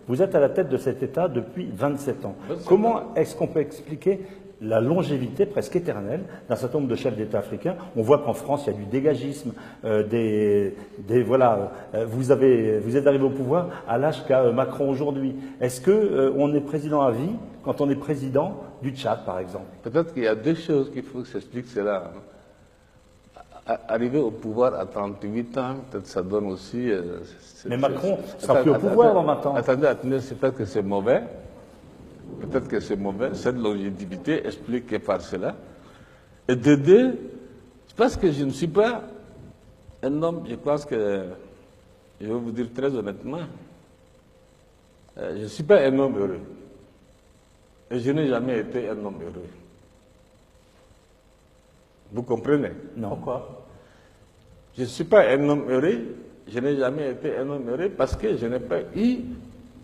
Vous êtes à la tête de cet État depuis 27 ans. Comment est-ce qu'on peut expliquer la longévité presque éternelle d'un certain nombre de chefs d'État africains? On voit qu'en France, il y a du dégagisme, voilà, vous êtes arrivé au pouvoir à l'âge qu'a Macron aujourd'hui. Est-ce que on est président à vie quand on est président du Tchad, par exemple? Peut-être qu'il y a deux choses qu'il faut que j'explique cela. Arriver au pouvoir à 38 ans, peut-être ça donne aussi... Mais Macron sera plus au pouvoir dans 20 ans. Attendez, c'est peut-être que c'est mauvais. Peut-être que c'est mauvais. Cette longévité explique par cela. Et de deux, parce que je ne suis pas un homme, je pense que, je vais vous dire très honnêtement, je ne suis pas un homme heureux. Et je n'ai jamais été un homme heureux. Vous comprenez? Non. Pourquoi? Je ne suis pas un homme heureux, je n'ai jamais été un homme heureux parce que je n'ai pas eu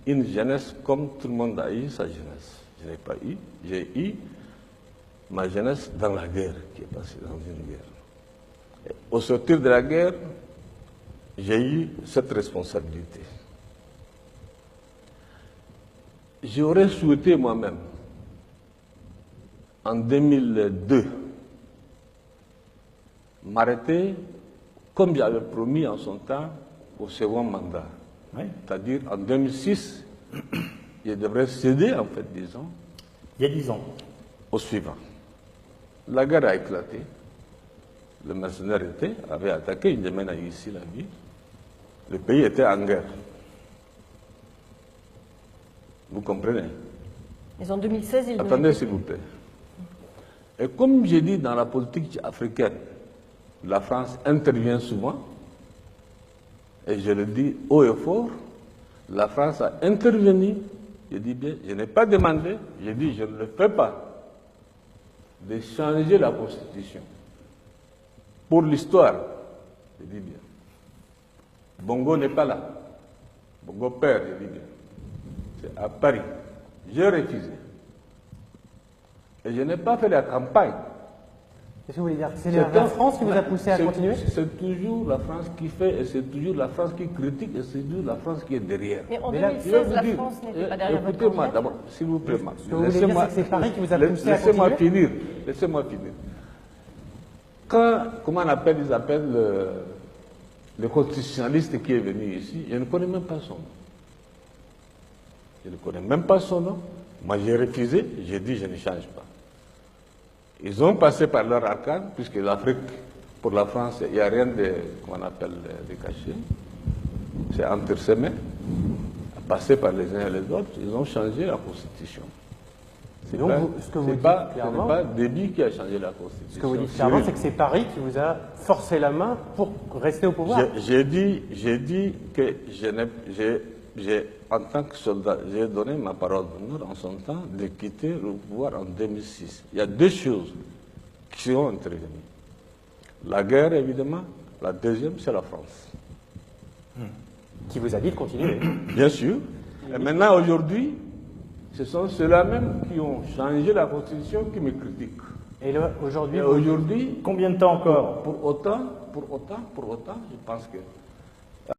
une jeunesse comme tout le monde a eu sa jeunesse. Je n'ai pas eu, j'ai eu ma jeunesse dans la guerre, qui est passée dans une guerre. Et au sortir de la guerre, j'ai eu cette responsabilité. J'aurais souhaité moi-même, en 2002, m'arrêter, comme j'avais promis en son temps, au second mandat. Oui. C'est-à-dire, en 2006, je devrais céder, en fait, disons. Il y a 10 ans. Au suivant. La guerre a éclaté. Le mercenaire avait attaqué, il mène à ici la ville. Le pays était en guerre. Vous comprenez? Mais en 2016, il... Attendez, s'il vous plaît. Et comme j'ai dit dans la politique africaine, la France intervient souvent, et je le dis haut et fort, la France a intervenu, je dis bien, je n'ai pas demandé, je dis je ne le fais pas, de changer la Constitution. Pour l'histoire, je dis bien. Bongo n'est pas là. Bongo père, je dis bien. C'est à Paris. J'ai refusé. Et je n'ai pas fait la campagne. Qu'est-ce que vous voulez dire? C'est la France qui vous a poussé à continuer? C'est toujours la France qui fait, et c'est toujours la France qui critique, et c'est toujours la France qui est derrière. Mais en 2016, la France n'était pas derrière votre Écoutez-moi d'abord, s'il vous plaît. Ce que vous voulez dire, c'est que c'est Paris qui vous a poussé à continuer? Laissez-moi finir. Quand, comment on appelle, ils appellent le constitutionnaliste qui est venu ici, je ne connais même pas son nom. Je ne connais même pas son nom. Moi, j'ai refusé, j'ai dit je ne change pas. Ils ont passé par leur arcane, puisque l'Afrique, pour la France, il n'y a rien de, comment on appelle, de caché. C'est entre ses mains, passé par les uns et les autres, ils ont changé la Constitution. Ce n'est pas Déby qui a changé la Constitution. Ce que vous dites clairement, c'est que c'est Paris qui vous a forcé la main pour rester au pouvoir. J'ai dit que en tant que soldat, j'ai donné ma parole d'honneur en son temps de quitter le pouvoir en 2006. Il y a deux choses qui sont intervenues. La guerre, évidemment. La deuxième, c'est la France. Qui vous a dit de continuer. Bien sûr. Et maintenant, aujourd'hui, ce sont ceux-là même qui ont changé la Constitution qui me critiquent. Et aujourd'hui, aujourd'hui, combien de temps encore? Pour autant, je pense que